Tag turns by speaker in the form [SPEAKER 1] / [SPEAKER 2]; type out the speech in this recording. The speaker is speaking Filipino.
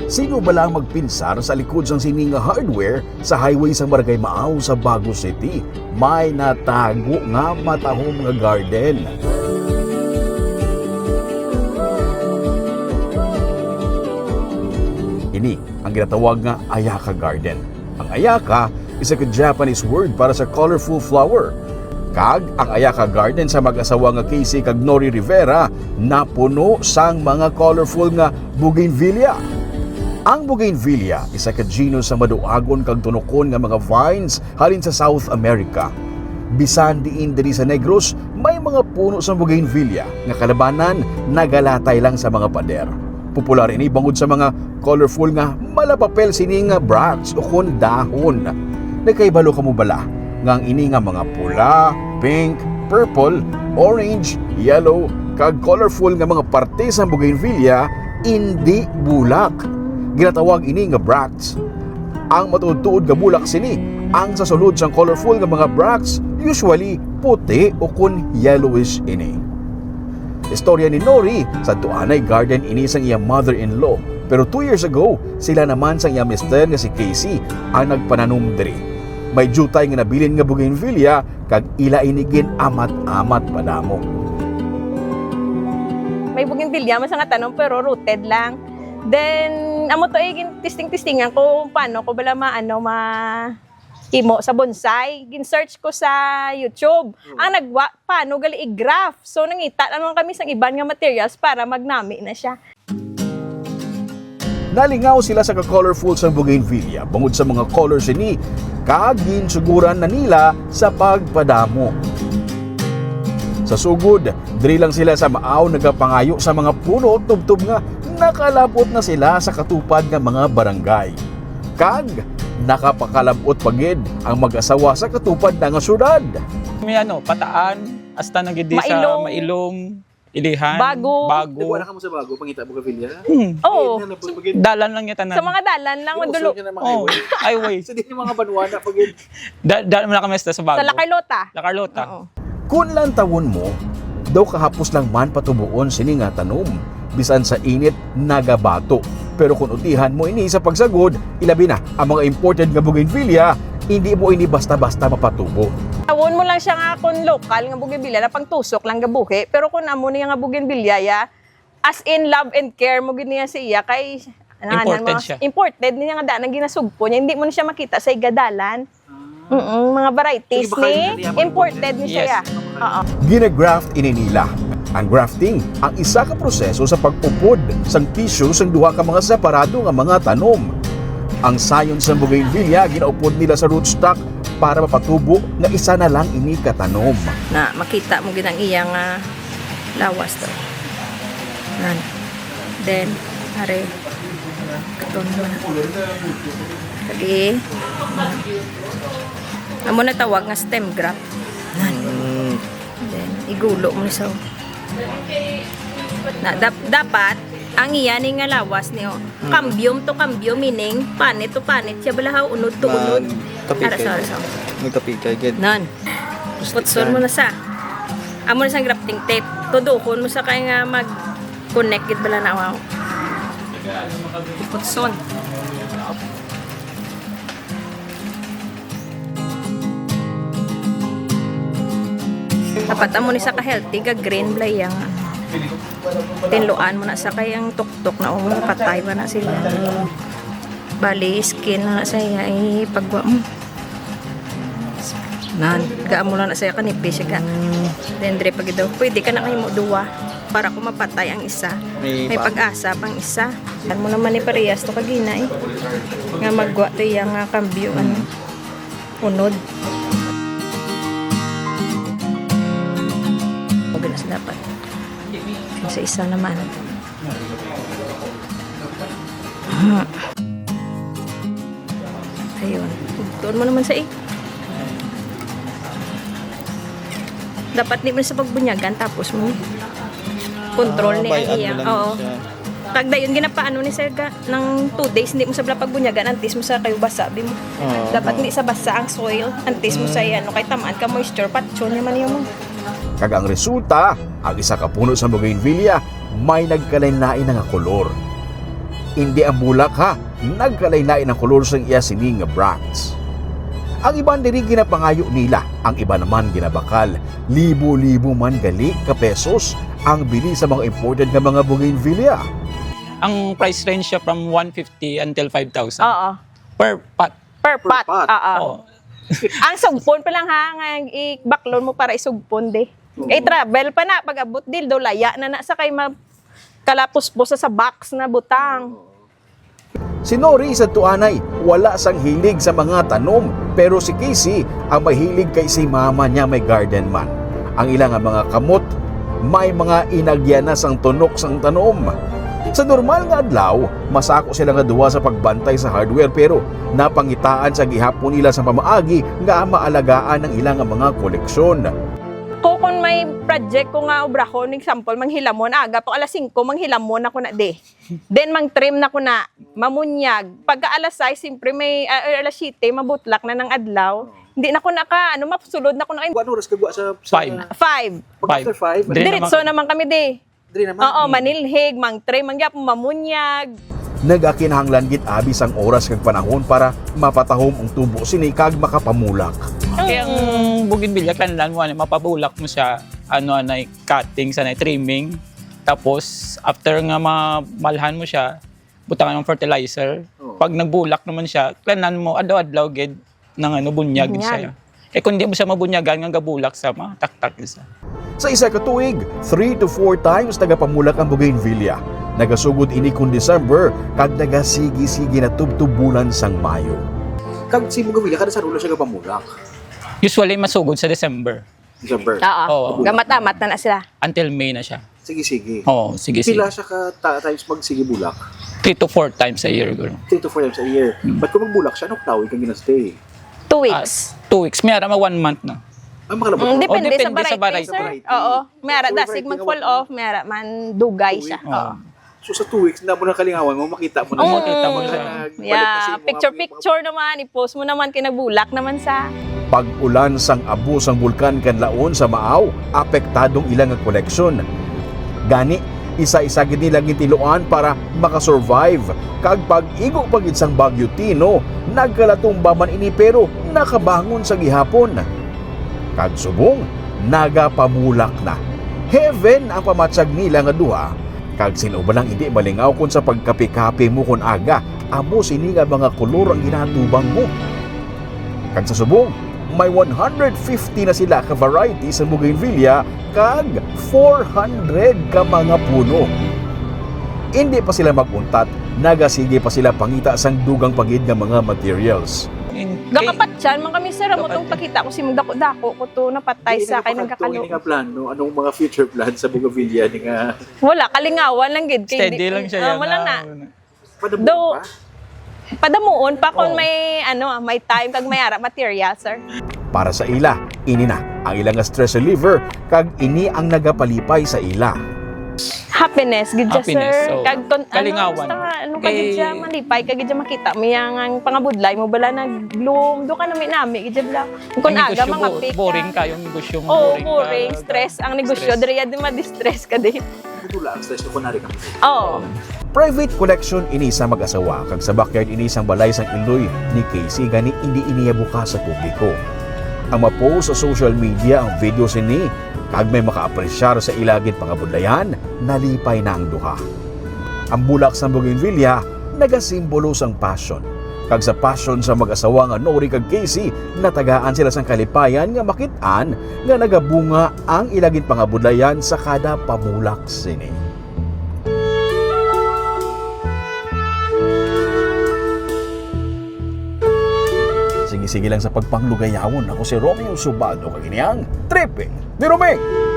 [SPEAKER 1] Sino ba lang magpinsar sa likod sang sining nga hardware sa highway sa Barangay Maaw sa Baguio City? May natago nga matahom nga garden. Ini ang ginatawag nga Ayaka Garden. Ang Ayaka is a Japanese word para sa colorful flower. Kag ang Ayaka Garden sa mag-asawa nga Casey kag Nori Rivera napuno sang mga colorful nga bougainvillea. Ang bougainvillea isa ka genus sa maduagon kag tunokon nga mga vines halin sa South America. Bisan diin diri sa Negros, may mga puno sa bougainvillea nga kalabanan nagalatay lang sa mga pader. Popular ini bangod sa mga colorful nga malapapel sining nga bracts o kon dahon. Nakaibalo ka mo bala nga ang ini nga mga pula, pink, purple, orange, yellow kag colorful nga mga parte sa bougainvillea hindi bulak. Ginatawag ini nga bracts. Ang matuod-tuod nga bulak sini ang sa sulod sang colorful nga mga bracts usually puti o kun yellowish ini. Istorya ni Nori sa tuanay garden ini sang iyang mother-in-law, pero 2 years ago sila naman sang iyang mister nga si Casey ang nagpananom diri. May jutay nga nabilin nga bougainvillea kag ila inigin amat-amat padamo.
[SPEAKER 2] May bougainvillea man sa nga tanong pero rooted lang. Then amo to testing-testingan ko paano ko bala imo sa bonsai. Gin-search ko sa YouTube. Ang nagwa paano gali i-graph. So nangita naman kami sa iban nga materials para magnami na siya.
[SPEAKER 1] Nalingaw sila sa ka-colorful sa bougainvillea bangod sa mga colors ini kag ginsuguran na nila sa pagpadamo. Sa sugod, diri lang sila sa Maaw nagapangayo sa mga puno tubtob nga nakalapot na sila sa katupad nga mga barangay. Kag nakapakalabot pagid ang mag-asawa sa katupad nga syudad.
[SPEAKER 3] May pataan hasta nagidi sa Mailom, Ilihan,
[SPEAKER 2] Bago.
[SPEAKER 4] Nagwala ka mo sa Bago, pangita bougainvillea?
[SPEAKER 2] Oo.
[SPEAKER 3] Dalan lang yung tanan.
[SPEAKER 2] Sa mga dalan lang dulo.
[SPEAKER 3] Oh, highway.
[SPEAKER 4] Sa din yung mga banwana pagid.
[SPEAKER 3] Dalan mo na kami sa Bago.
[SPEAKER 2] Sa La Carlota.
[SPEAKER 3] La Carlota.
[SPEAKER 2] Oo.
[SPEAKER 1] Kung lang tawon mo, daw kahapos lang man patubuon sini nga tanom. Bisan sa init, nagabato. Pero kung utihan mo ini sa pagsagod, ilabi na ang mga imported nga bougainvillea, hindi mo ini basta-basta mapatubo.
[SPEAKER 2] Tawon mo lang siya nga kung local nga bougainvillea na pangtusok lang gabuhi. Pero kung amo niya nga bougainvillea ya, as in love and care mo gid niya siya kay
[SPEAKER 3] Imported siya.
[SPEAKER 2] Imported niya nga danang ginasugpo niya. Hindi mo na siya makita sa igadalan. Mga varieties
[SPEAKER 4] So, iba kayo
[SPEAKER 2] ni
[SPEAKER 4] na
[SPEAKER 2] imported ni siya.
[SPEAKER 3] Yes.
[SPEAKER 2] Oo.
[SPEAKER 1] Ginagraft ini nila. Ang grafting, ang isa ka proseso sa pagpupod sang tissue sang duha ka mga separado nga mga tanom. Ang sayon sa bougainvillea ginaupod nila sa rootstock para mapatubo nga isa na lang ini katanom.
[SPEAKER 2] Na makita mo ginang iyang lawas to. Nan. Then are katon mo na. Lagi. Amo na tawag nga stem graft. Nan. Then igulo mo sa na dapat ang iyan nga lawas niyo. Kambyum to kambyum meaning panit to panit siya balahaw unod to unod.
[SPEAKER 4] Kapikay. Nagkapikay gid.
[SPEAKER 2] Nan. Putson mo na sa. Amo na sang grafting tape. Tudukon mo sa kay nga mag-connect gid bala na wow. Putson. Dapat amo ni sa ka-healthy ga green blay yang tinluan mo na sa kayang tuktok na patay ba na sila. Bali skin na sa iya ay pagwa mo. Nan, gaamo na sa kanipis ka. Then dire pag daw pwede ka na kayo mo duwa para kung mapatay ang isa. May pag-asa pang isa. Kan mo naman ni parehas to kagina eh. Nga magwa to yang kambyo unod. Maganas dapat. Sa isa naman. Ayun. Tuon mo naman sa dapat di mo sa pagbunyagan tapos mo control ni iya. Oo. Kag dayon ginapaano ni sir ng 2 days hindi mo sa pagbunyagan antis mo sa kayo basa mo. Dapat hindi sa basa ang soil antis mo sa ano kay tamaan ka moisture patso ni man mo.
[SPEAKER 1] Kag ang resulta, ang isa ka puno sa bougainvillea may nagkalain-lain nga kolor. Hindi ang bulak ha, nagkalain-lain ang kolor sa iya sini nga bracts. Ang iban diri ginapangayo nila, ang iba naman ginabakal. Libo-libo man gali ka pesos ang bili sa mga imported nga mga bougainvillea.
[SPEAKER 3] Ang price range siya from 150 until 5,000
[SPEAKER 2] Oo.
[SPEAKER 3] per pot.
[SPEAKER 2] Per pot.
[SPEAKER 4] pot.
[SPEAKER 2] Oo.
[SPEAKER 3] Oh.
[SPEAKER 2] Ang sugpon pa lang ha, nga i-baklon mo para isugpon de. Travel pa na, pag abot dil, do laya na sa kay kalapos-pos sa box na butang.
[SPEAKER 1] Si Nori sa tuanay, wala sang hilig sa mga tanom, pero si Casey ang mahilig kay si mama niya may garden man. Ang ilang nga mga kamot, may mga inagyanas ang tunok sang tanom. Sa normal nga adlaw, masako sila nga duwa sa pagbantay sa hardware pero napangitaan sa gihapon nila sa pamaagi nga maalagaan ng ilang nga mga koleksyon.
[SPEAKER 2] Kung may project ko nga obrahon, example, manghilamon, aga, pag alas 5, manghilamon ako na de. Then, mang-trim na ko na, mamunyag. Pagka alas 6, siyempre may, alas 7, mabutlak na ng adlaw. Hindi na ko masulod na ko na.
[SPEAKER 4] Ano oras kagwa sa
[SPEAKER 3] 5.
[SPEAKER 2] 5.
[SPEAKER 4] Pag after 5,
[SPEAKER 3] Dre
[SPEAKER 2] Diretso naman kami de.
[SPEAKER 4] Dre naman.
[SPEAKER 2] Oo, manilhig, mang-trim, mangyap, mamunyag.
[SPEAKER 1] Nagakinahanglan gid abis ang oras kag panahon para mapatahom ang tubo sini kag makapamulak.
[SPEAKER 3] Kaya ang bougainvillea, kailangan mo, mapabulak mo siya, cutting, trimming. Tapos, after nga malhan mo siya, butangan ng fertilizer.
[SPEAKER 4] Oh.
[SPEAKER 3] Pag nagbulak naman siya, kailangan mo, adlaw-adlaw, gid, ng bunyag
[SPEAKER 2] Bunyag.
[SPEAKER 3] siya. Kung hindi mo siya mabunyagan, nga gabulak sa mataktak siya.
[SPEAKER 1] Sa isa ka tuig, 3 to 4 times nagapamulak ang bougainvillea. Nagasugod ini kung December kag nagasigi-sige na tubtubulan sang Mayo.
[SPEAKER 4] Kag si Bougainvillea, kada sa ulo siya pamulak.
[SPEAKER 3] Usually, masugod sa December.
[SPEAKER 4] December.
[SPEAKER 2] Oo,
[SPEAKER 3] Oo.
[SPEAKER 2] gamat-amat na sila.
[SPEAKER 3] Until May na siya.
[SPEAKER 4] Sige.
[SPEAKER 3] Oo, sige.
[SPEAKER 4] Pila siya ka times magsige bulak?
[SPEAKER 3] 3 to 4 times a year.
[SPEAKER 4] 3 to 4 times a year. Ba't kung magbulak siya, anong tawag kang ginastay?
[SPEAKER 2] 2 weeks.
[SPEAKER 3] 2 weeks. Mayara 1 month na.
[SPEAKER 4] Ang makalabot.
[SPEAKER 2] Depende,
[SPEAKER 3] depende
[SPEAKER 2] sa
[SPEAKER 3] sa
[SPEAKER 2] variety,
[SPEAKER 3] variety.
[SPEAKER 2] sir.
[SPEAKER 4] Variety.
[SPEAKER 2] Oo. Mayara,
[SPEAKER 4] So,
[SPEAKER 2] dasig
[SPEAKER 4] variety
[SPEAKER 2] mag-fall
[SPEAKER 4] nga
[SPEAKER 2] off, mayara man dugay siya.
[SPEAKER 4] Two
[SPEAKER 2] Oo.
[SPEAKER 4] So sa 2 weeks, na mo na kalingawan mo, makita mo na
[SPEAKER 3] Oo,
[SPEAKER 4] siya.
[SPEAKER 3] makita mo siya.
[SPEAKER 2] Yeah, picture naman, i-post mo naman, kinagbulak naman sa...
[SPEAKER 1] Pag-ulan sang abo sang bulkan kanlaon sa Maaw, apektadong ilang nga koleksyon. Gani, isa-isa gid nila gitiluan para makasurvive. Kag pag-igo pagid sang Bagyo Tino, nagkalatumba man ini pero nakabangon sa gihapon. Kag subong, nagapamulak na. Heaven ang pamatsag nila nga duha. Kag sino ba lang hindi malingaw kung sa pagkapi-kapi mo kun aga, amo sini nga mga kolor ang ginatubang mo. Kag sa subong, may 150 na sila ka variety sa bougainvillea kag 400 ka mga puno. Hindi pa sila maguntat, nagasige pa sila pangita sang dugang pagid nga mga materials.
[SPEAKER 2] Gakapatyan, man kami sir, mo itong pakita ko si magdako-dako ko to napatay sa kay nagkakalo.
[SPEAKER 4] Hindi nga plano, anong mga future plans sa Bougainvillea ni nga
[SPEAKER 2] Wala, kalingawan lang gid. Kay
[SPEAKER 3] Steady lang siya yan.
[SPEAKER 2] Wala na.
[SPEAKER 4] padamuan
[SPEAKER 2] Do-
[SPEAKER 4] pa?
[SPEAKER 2] Padamuon pa kung
[SPEAKER 3] Oo.
[SPEAKER 2] may time kag may ara material, sir.
[SPEAKER 1] Para sa ila, ini na ang ilang nga stress reliever kag ini ang nagapalipay sa ila.
[SPEAKER 2] Happiness, gid siya,
[SPEAKER 3] Happiness,
[SPEAKER 2] sir.
[SPEAKER 3] oo.
[SPEAKER 2] Kag
[SPEAKER 3] Kalingawan.
[SPEAKER 2] Ano
[SPEAKER 3] Kay-
[SPEAKER 2] kagid siya malipay kagid siya makita mo yang ang pangabudlay mo bala nag-bloom do ka nami gid bala. Kung
[SPEAKER 3] Ang
[SPEAKER 2] aga
[SPEAKER 3] negosyo
[SPEAKER 2] mga
[SPEAKER 3] bo-
[SPEAKER 2] fake.
[SPEAKER 3] boring ka yung negosyo mo.
[SPEAKER 2] Oh,
[SPEAKER 3] ka.
[SPEAKER 2] boring, stress ang negosyo.
[SPEAKER 3] Stress.
[SPEAKER 2] Diri di ma-distress ka di.
[SPEAKER 4] Tutula ang stress ko kunwari kami.
[SPEAKER 2] Oh.
[SPEAKER 1] Private collection ini sa mag-asawa kag sa backyard ini sang balay sang Iloy ni Casey gani hindi iniya bukas sa publiko. Ang mapost sa social media ang video sini kag may makaapresyar sa ilagid pangabudlayan, nalipay na ang duha. Ang bulak sa bougainvillea nagasimbolo sang passion. Kag sa passion sa mag-asawa nga Nori kag Casey, natagaan sila sang kalipayan nga makit-an nga nagabunga ang ilagid pangabudlayan sa kada pamulak sini. Sige lang sa pagpanglugayawon. Ako si Romeo Subado, kaginiyang Tripping ni Romeo.